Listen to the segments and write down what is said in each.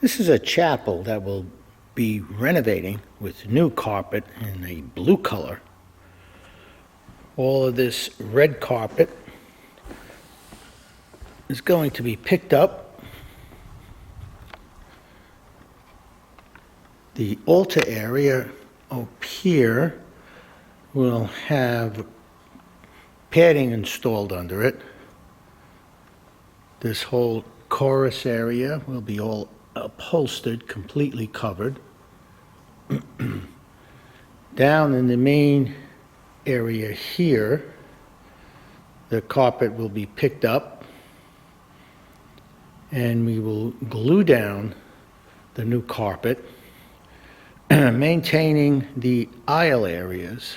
This is a chapel that will be renovating with new carpet in a blue color. All of this red carpet is going to be picked up. The altar area up here will have padding installed under it. This whole chorus area will be all upholstered, completely covered. Down in the main area here, the carpet will be picked up and we will glue down the new carpet, maintaining the aisle areas.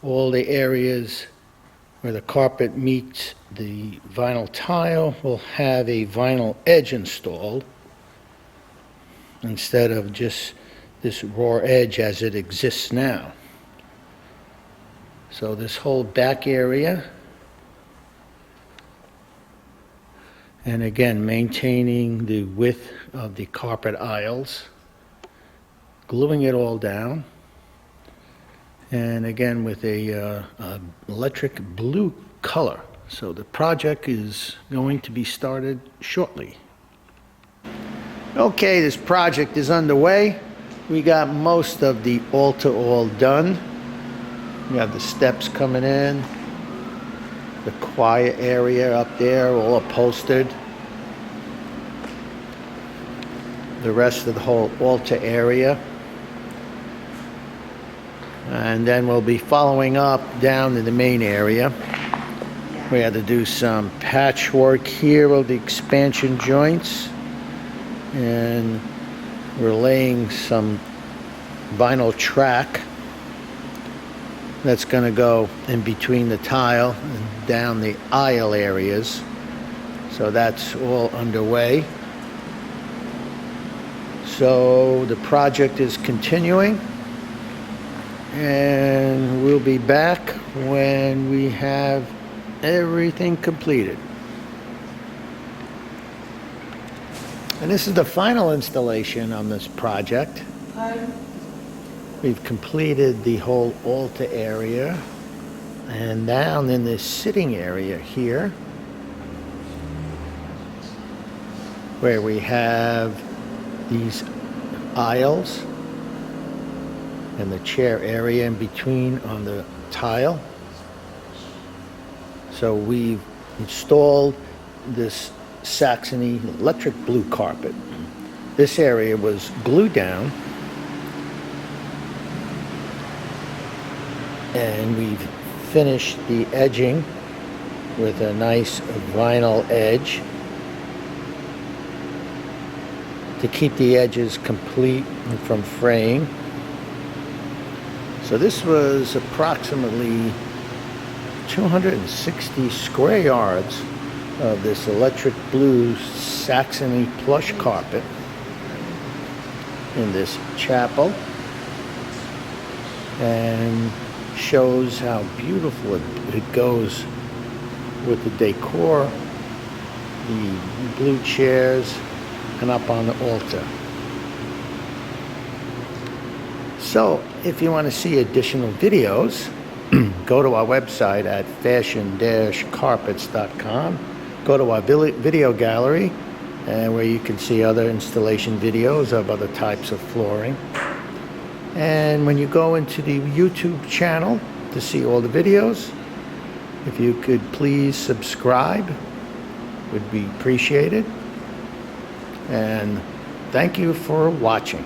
All the areas where the carpet meets the vinyl tile will have a vinyl edge installed instead of just this raw edge as it exists now. So this whole back area, and again maintaining the width of the carpet aisles, gluing it all down, and again with a electric blue color. So the project is going to be started shortly. Okay, this project is underway. We got most of the altar all done. We have the steps coming in, the choir area up there all upholstered, the rest of the whole altar area. And then we'll be following up down in the main area. We had to do some patchwork here of the expansion joints, and we're laying some vinyl track that's going to go in between the tile and down the aisle areas. So that's all underway. So the project is continuing, and we'll be back when we have everything completed. And this is the final installation on this project. We've completed the whole altar area, and down in this sitting area here, where we have these aisles and the chair area in between on the tile. So we've installed this Saxony electric blue carpet. This area was glued down, and we've finished the edging with a nice vinyl edge to keep the edges complete from fraying. So this was approximately 260 square yards of this electric blue Saxony plush carpet in this chapel, and shows how beautiful it goes with the decor, the blue chairs, and up on the altar. So if you want to see additional videos, go to our website at fashion-carpets.com. Go to our video gallery, where you can see other installation videos of other types of flooring. And when you go into the YouTube channel to see all the videos, if you could please subscribe, would be appreciated. And thank you for watching.